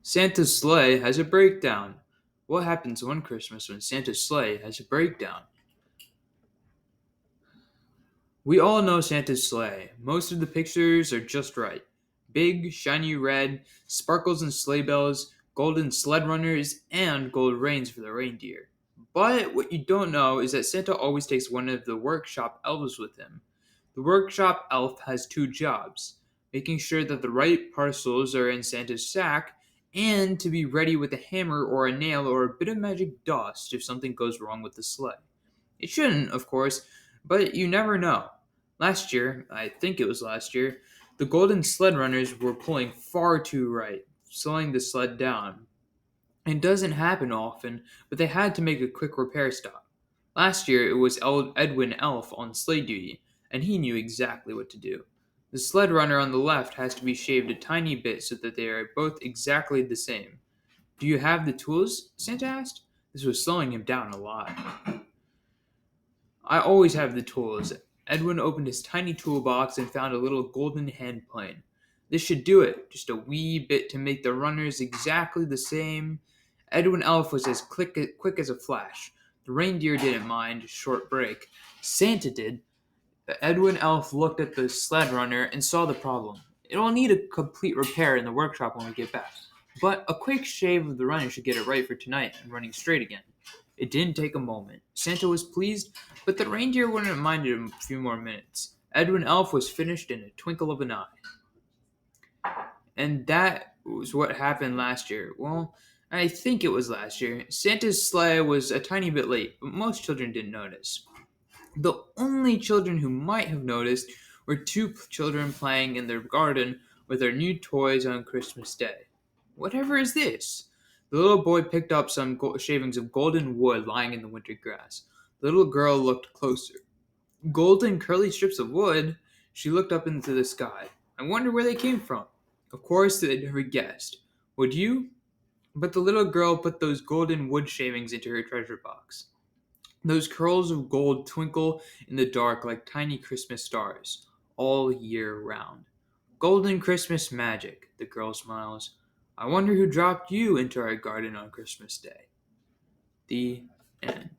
Santa's sleigh has a breakdown. What happens one Christmas when Santa's sleigh has a breakdown? We all know Santa's sleigh. Most of the pictures are just right. Big, shiny red, sparkles and sleigh bells, golden sled runners, and gold reins for the reindeer. But what you don't know is that Santa always takes one of the workshop elves with him. The workshop elf has two jobs: making sure that the right parcels are in Santa's sack, and to be ready with a hammer or a nail or a bit of magic dust if something goes wrong with the sleigh. It shouldn't, of course, but you never know. Last year, I think it was last year, the golden sled runners were pulling far too right, slowing the sled down. It doesn't happen often, but they had to make a quick repair stop. Last year, it was Edwin Elf on sleigh duty, and he knew exactly what to do. The sled runner on the left has to be shaved a tiny bit so that they are both exactly the same. Do you have the tools? Santa asked. This was slowing him down a lot. I always have the tools. Edwin opened his tiny toolbox and found a little golden hand plane. This should do it, just a wee bit to make the runners exactly the same. Edwin Elf was as quick as a flash. The reindeer didn't mind a short break. Santa did. Edwin Elf looked at the sled runner and saw the problem. It'll need a complete repair in the workshop when we get back, but a quick shave of the runner should get it right for tonight and running straight again. It didn't take a moment. Santa was pleased, but the reindeer wouldn't have minded him a few more minutes. Edwin Elf was finished in a twinkle of an eye. And that was what happened last year. Well, I think it was last year. Santa's sleigh was a tiny bit late, but most children didn't notice. The only children who might have noticed were two children playing in their garden with their new toys on Christmas Day. Whatever is this? The little boy picked up some shavings of golden wood lying in the winter grass. The little girl looked closer. Golden curly strips of wood? She looked up into the sky. I wonder where they came from. Of course, they'd never guessed. Would you? But the little girl put those golden wood shavings into her treasure box. Those curls of gold twinkle in the dark like tiny Christmas stars, all year round. Golden Christmas magic, the girl smiles. I wonder who dropped you into our garden on Christmas Day. The end.